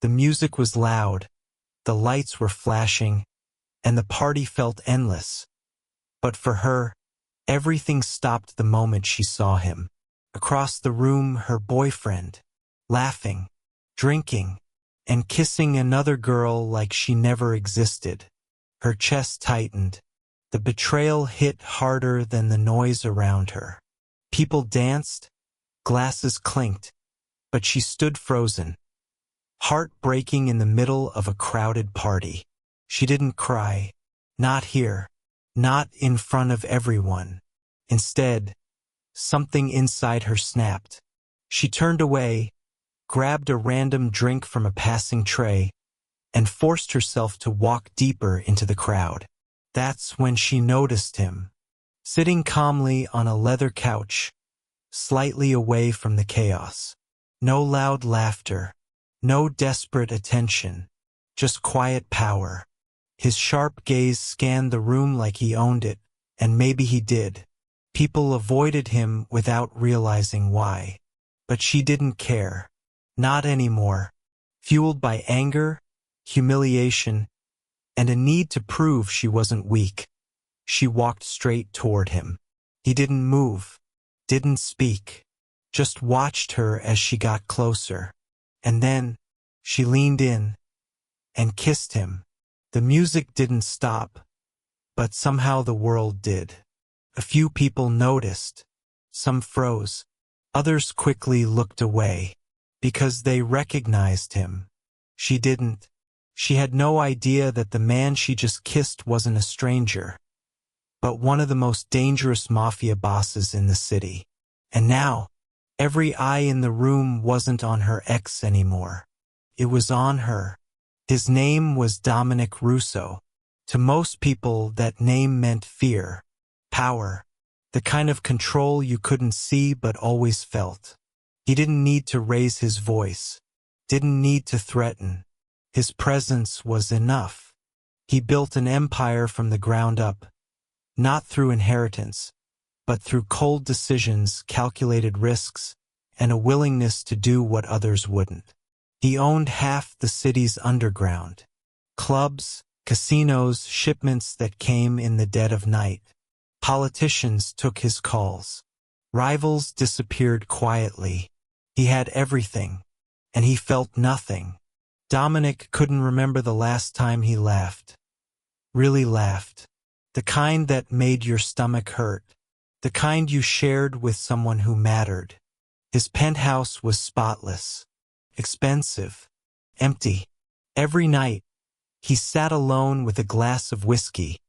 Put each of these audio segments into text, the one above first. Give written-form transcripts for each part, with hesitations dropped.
The music was loud, the lights were flashing, and the party felt endless. But for her, everything stopped the moment she saw him. Across the room, her boyfriend, laughing, drinking, and kissing another girl like she never existed. Her chest tightened. The betrayal hit harder than the noise around her. People danced, glasses clinked, but she stood frozen, heartbreaking in the middle of a crowded party. She didn't cry. Not here. Not in front of everyone. Instead, something inside her snapped. She turned away, grabbed a random drink from a passing tray, and forced herself to walk deeper into the crowd. That's when she noticed him, sitting calmly on a leather couch, slightly away from the chaos. No loud laughter, no desperate attention, just quiet power. His sharp gaze scanned the room like he owned it, and maybe he did. People avoided him without realizing why. But she didn't care. Not anymore. Fueled by anger, humiliation, and a need to prove she wasn't weak, she walked straight toward him. He didn't move, didn't speak, just watched her as she got closer. And then, she leaned in and kissed him. The music didn't stop, but somehow the world did. A few people noticed. Some froze. Others quickly looked away, because they recognized him. She didn't. She had no idea that the man she just kissed wasn't a stranger, but one of the most dangerous mafia bosses in the city. And now, every eye in the room wasn't on her ex anymore. It was on her. His name was Dominic Russo. To most people, that name meant fear, power, the kind of control you couldn't see but always felt. He didn't need to raise his voice, didn't need to threaten. His presence was enough. He built an empire from the ground up, not through inheritance, but through cold decisions, calculated risks, and a willingness to do what others wouldn't. He owned half the city's underground. Clubs, casinos, shipments that came in the dead of night. Politicians took his calls. Rivals disappeared quietly. He had everything, and he felt nothing. Dominic couldn't remember the last time he laughed. Really laughed. The kind that made your stomach hurt. The kind you shared with someone who mattered. His penthouse was spotless, expensive, empty. Every night, he sat alone with a glass of whiskey,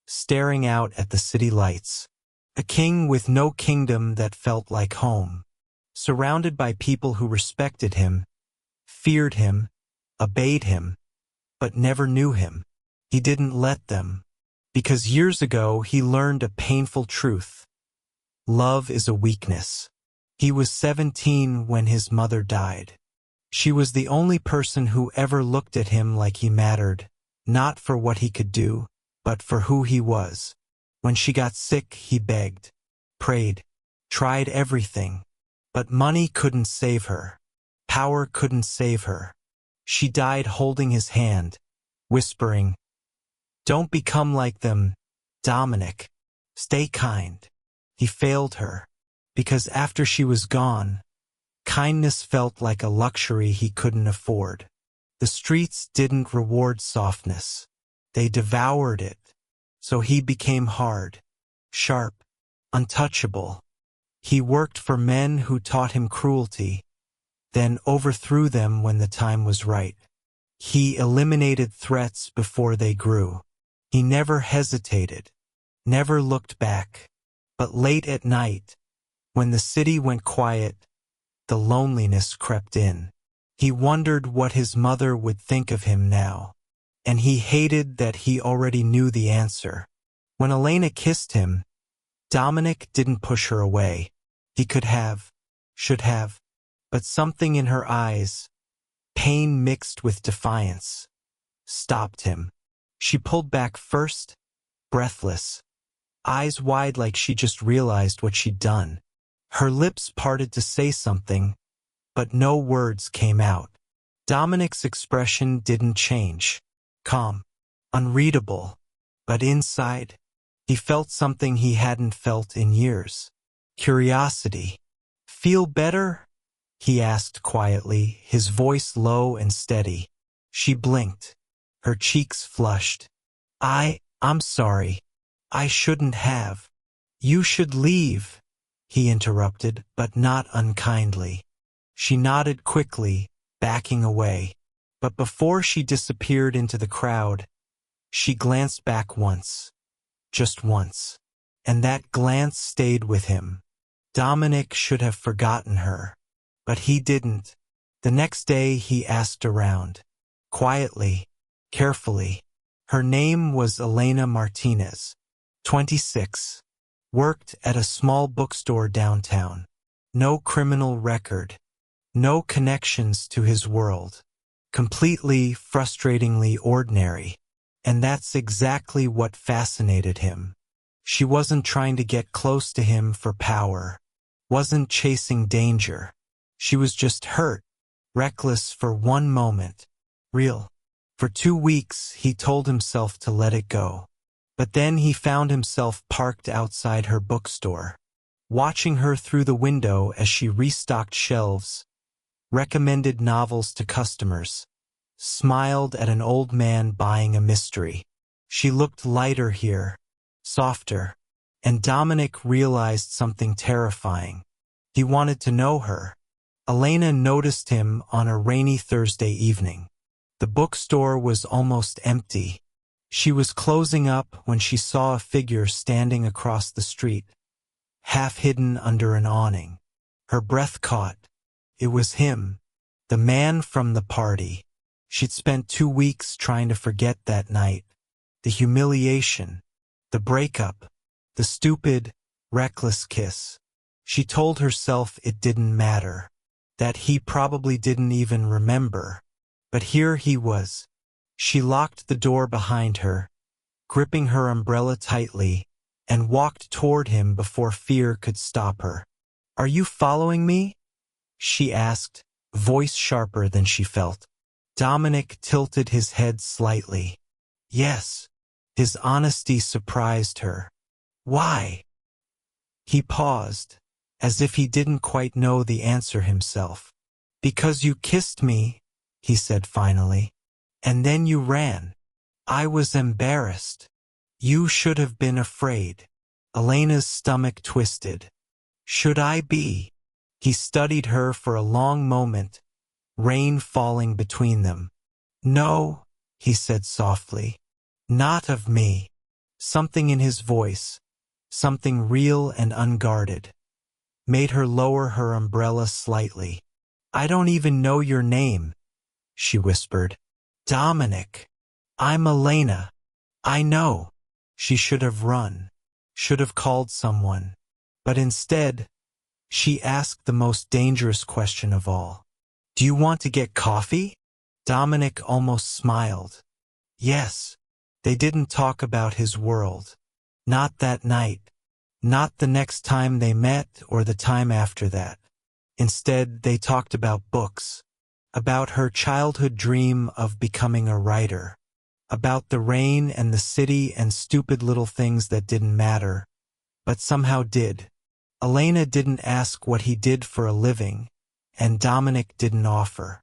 staring out at the city lights. A king with no kingdom that felt like home. Surrounded by people who respected him, feared him, obeyed him, but never knew him. He didn't let them, because years ago he learned a painful truth. Love is a weakness. He was 17 when his mother died. She was the only person who ever looked at him like he mattered, not for what he could do, but for who he was. When she got sick, he begged, prayed, tried everything. But money couldn't save her. Power couldn't save her. She died holding his hand, whispering, "Don't become like them, Dominic. Stay kind." He failed her, because after she was gone, kindness felt like a luxury he couldn't afford. The streets didn't reward softness. They devoured it. So he became hard, sharp, untouchable. He worked for men who taught him cruelty, then overthrew them when the time was right. He eliminated threats before they grew. He never hesitated, never looked back. But late at night, when the city went quiet, the loneliness crept in. He wondered what his mother would think of him now, and he hated that he already knew the answer. When Elena kissed him, Dominic didn't push her away. He could have, should have, but something in her eyes, pain mixed with defiance, stopped him. She pulled back first, breathless, eyes wide like she just realized what she'd done. Her lips parted to say something, but no words came out. Dominic's expression didn't change. Calm. Unreadable. But inside, he felt something he hadn't felt in years. Curiosity. "Feel better?" he asked quietly, his voice low and steady. She blinked. Her cheeks flushed. I'm sorry. I shouldn't have." "You should leave," he interrupted, but not unkindly. She nodded quickly, backing away. But before she disappeared into the crowd, she glanced back once. Just once. And that glance stayed with him. Dominic should have forgotten her. But he didn't. The next day he asked around. Quietly, carefully. Her name was Elena Martinez, 26. Worked at a small bookstore downtown. No criminal record. No connections to his world. Completely, frustratingly ordinary. And that's exactly what fascinated him. She wasn't trying to get close to him for power. Wasn't chasing danger. She was just hurt. Reckless for one moment. Real. For 2 weeks, he told himself to let it go. But then he found himself parked outside her bookstore, watching her through the window as she restocked shelves, recommended novels to customers, smiled at an old man buying a mystery. She looked lighter here, softer, and Dominic realized something terrifying. He wanted to know her. Elena noticed him on a rainy Thursday evening. The bookstore was almost empty. She was closing up when she saw a figure standing across the street, half hidden under an awning. Her breath caught. It was him, the man from the party. She'd spent 2 weeks trying to forget that night. The humiliation, the breakup, the stupid, reckless kiss. She told herself it didn't matter, that he probably didn't even remember. But here he was. She locked the door behind her, gripping her umbrella tightly, and walked toward him before fear could stop her. "Are you following me?" she asked, voice sharper than she felt. Dominic tilted his head slightly. Yes. His honesty surprised her. "Why?" He paused, as if he didn't quite know the answer himself. "Because you kissed me," he said finally. "And then you ran. I was embarrassed. You should have been afraid." Elena's stomach twisted. "Should I be?" He studied her for a long moment, rain falling between them. "No," he said softly. "Not of me." Something in his voice, something real and unguarded, made her lower her umbrella slightly. "I don't even know your name," she whispered. "Dominic. I'm Elena." "I know." She should have run, should have called someone. But instead, she asked the most dangerous question of all. "Do you want to get coffee?" Dominic almost smiled. Yes. They didn't talk about his world. Not that night. Not the next time they met or the time after that. Instead, they talked about books. About her childhood dream of becoming a writer. About the rain and the city and stupid little things that didn't matter, but somehow did. Elena didn't ask what he did for a living, and Dominic didn't offer.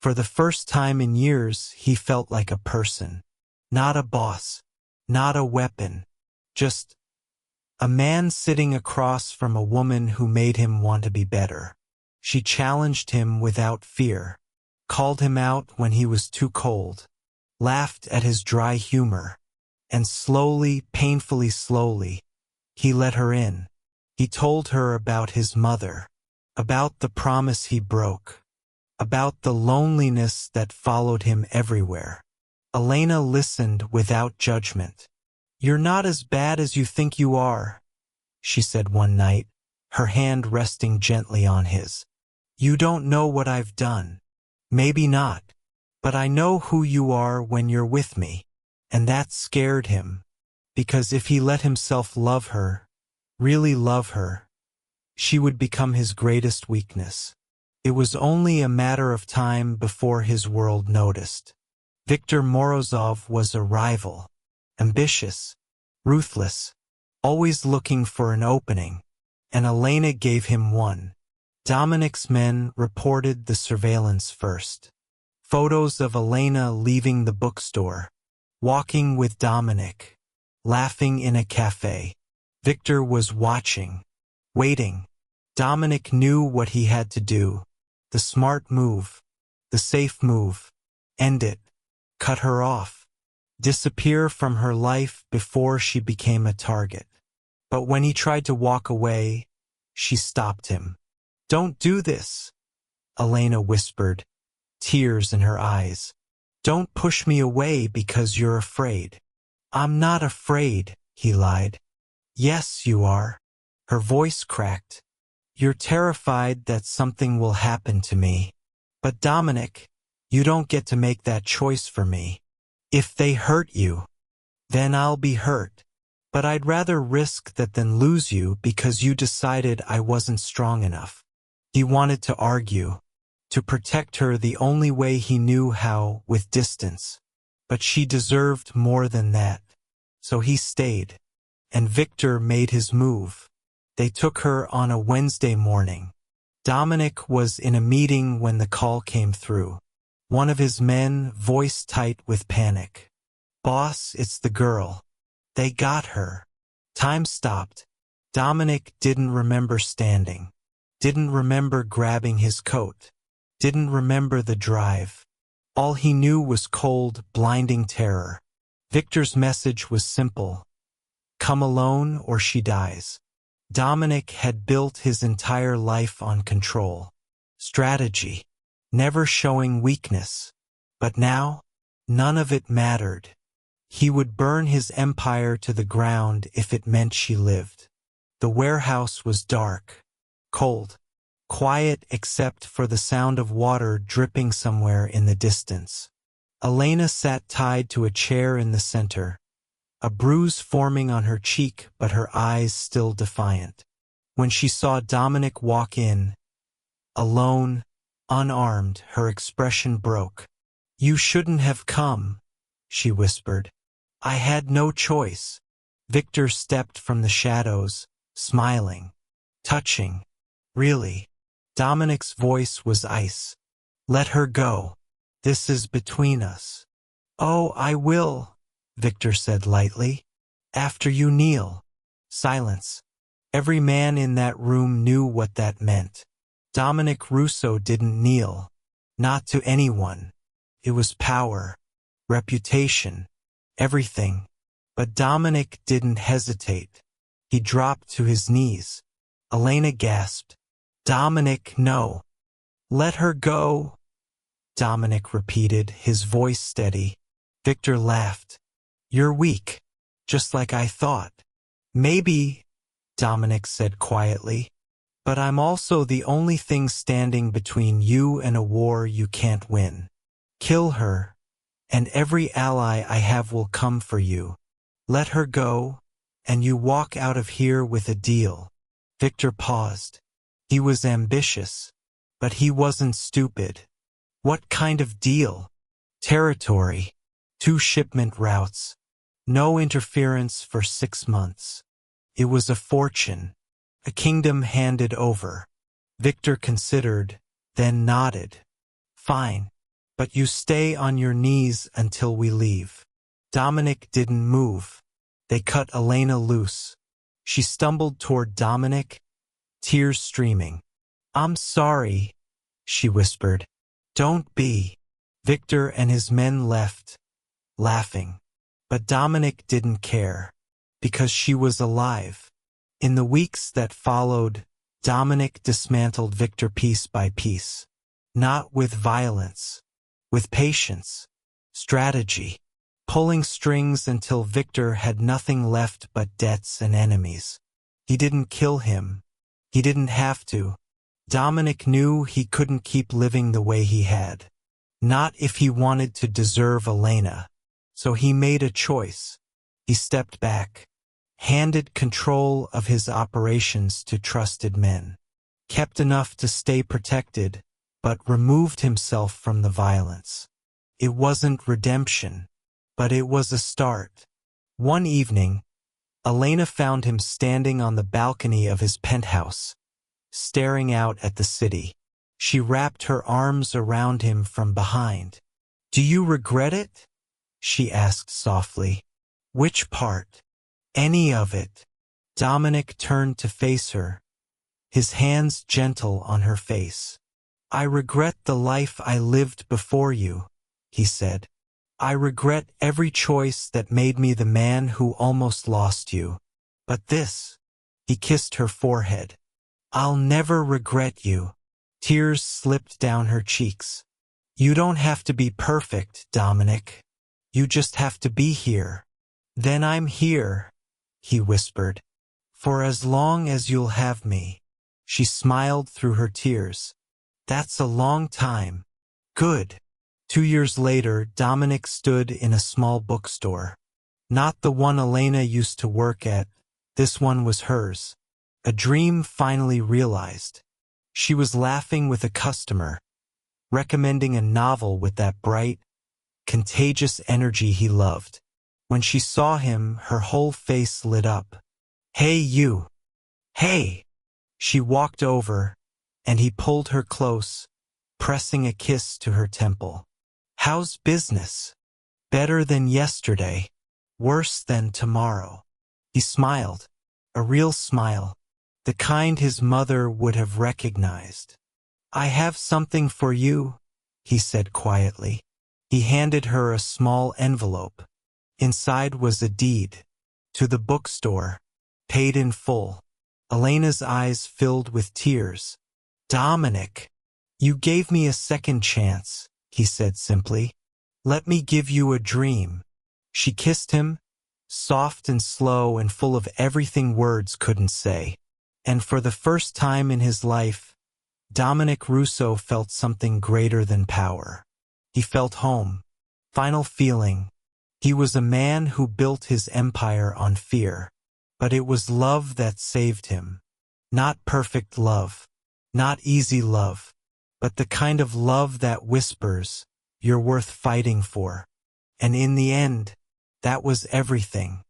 For the first time in years, he felt like a person. Not a boss. Not a weapon. Just a man sitting across from a woman who made him want to be better. She challenged him without fear. Called him out when he was too cold, laughed at his dry humor, and slowly, painfully slowly, he let her in. He told her about his mother, about the promise he broke, about the loneliness that followed him everywhere. Elena listened without judgment. "You're not as bad as you think you are," she said one night, her hand resting gently on his. "You don't know what I've done. Maybe not. But I know who you are when you're with me." And that scared him. Because if he let himself love her, really love her, she would become his greatest weakness. It was only a matter of time before his world noticed. Viktor Morozov was a rival, ambitious, ruthless, always looking for an opening, and Elena gave him one. Dominic's men reported the surveillance first. Photos of Elena leaving the bookstore, walking with Dominic, laughing in a cafe. Viktor was watching, waiting. Dominic knew what he had to do. The smart move, the safe move. End it. Cut her off. Disappear from her life before she became a target. But when he tried to walk away, she stopped him. "Don't do this," Elena whispered, tears in her eyes. "Don't push me away because you're afraid." "I'm not afraid," he lied. "Yes, you are." Her voice cracked. "You're terrified that something will happen to me. But Dominic, you don't get to make that choice for me. If they hurt you, then I'll be hurt. But I'd rather risk that than lose you because you decided I wasn't strong enough." He wanted to argue, to protect her the only way he knew how, with distance. But she deserved more than that. So he stayed. And Viktor made his move. They took her on a Wednesday morning. Dominic was in a meeting when the call came through. One of his men, voice tight with panic. "Boss, it's the girl. They got her." Time stopped. Dominic didn't remember standing. Didn't remember grabbing his coat. Didn't remember the drive. All he knew was cold, blinding terror. Viktor's message was simple. Come alone or she dies. Dominic had built his entire life on control. Strategy. Never showing weakness. But now, none of it mattered. He would burn his empire to the ground if it meant she lived. The warehouse was dark, cold, quiet except for the sound of water dripping somewhere in the distance. Elena sat tied to a chair in the center, a bruise forming on her cheek but her eyes still defiant. When she saw Dominic walk in, alone, unarmed, her expression broke. "You shouldn't have come," she whispered. "I had no choice." Viktor stepped from the shadows, smiling, touching. "Really?" Dominic's voice was ice. "Let her go. This is between us." "Oh, I will," Viktor said lightly. "After you kneel." Silence. Every man in that room knew what that meant. Dominic Russo didn't kneel. Not to anyone. It was power, reputation, everything. But Dominic didn't hesitate. He dropped to his knees. Elena gasped. "Dominic, no. Let her go." Dominic repeated, his voice steady. Viktor laughed. "You're weak, just like I thought." "Maybe," Dominic said quietly, "but I'm also the only thing standing between you and a war you can't win. Kill her, and every ally I have will come for you. Let her go, and you walk out of here with a deal." Viktor paused. He was ambitious, but he wasn't stupid. What kind of deal? Territory, 2 shipment routes, no interference for 6 months. It was a fortune, a kingdom handed over. Viktor considered, then nodded. "Fine, but you stay on your knees until we leave." Dominic didn't move. They cut Elena loose. She stumbled toward Dominic, tears streaming. "I'm sorry," she whispered. "Don't be." Viktor and his men left, laughing. But Dominic didn't care, because she was alive. In the weeks that followed, Dominic dismantled Viktor piece by piece. Not with violence, with patience, strategy, pulling strings until Viktor had nothing left but debts and enemies. He didn't kill him. He didn't have to. Dominic knew he couldn't keep living the way he had. Not if he wanted to deserve Elena. So he made a choice. He stepped back, handed control of his operations to trusted men, kept enough to stay protected, but removed himself from the violence. It wasn't redemption, but it was a start. One evening, Elena found him standing on the balcony of his penthouse, staring out at the city. She wrapped her arms around him from behind. "Do you regret it?" she asked softly. "Which part?" "Any of it." Dominic turned to face her, his hands gentle on her face. "I regret the life I lived before you," he said. "I regret every choice that made me the man who almost lost you. But this," he kissed her forehead, "I'll never regret you." Tears slipped down her cheeks. "You don't have to be perfect, Dominic. You just have to be here." "Then I'm here," he whispered. "For as long as you'll have me." She smiled through her tears. "That's a long time." "Good." 2 years later, Dominic stood in a small bookstore. Not the one Elena used to work at, this one was hers. A dream finally realized. She was laughing with a customer, recommending a novel with that bright, contagious energy he loved. When she saw him, her whole face lit up. "Hey, you!" "Hey!" She walked over, and he pulled her close, pressing a kiss to her temple. "How's business?" "Better than yesterday. Worse than tomorrow." He smiled, a real smile, the kind his mother would have recognized. "I have something for you," he said quietly. He handed her a small envelope. Inside was a deed to the bookstore, paid in full. Elena's eyes filled with tears. "Dominic, you gave me a second chance," he said simply. "Let me give you a dream." She kissed him, soft and slow and full of everything words couldn't say. And for the first time in his life, Dominic Russo felt something greater than power. He felt home. Final feeling. He was a man who built his empire on fear. But it was love that saved him. Not perfect love. Not easy love. But the kind of love that whispers, "You're worth fighting for." And in the end, that was everything.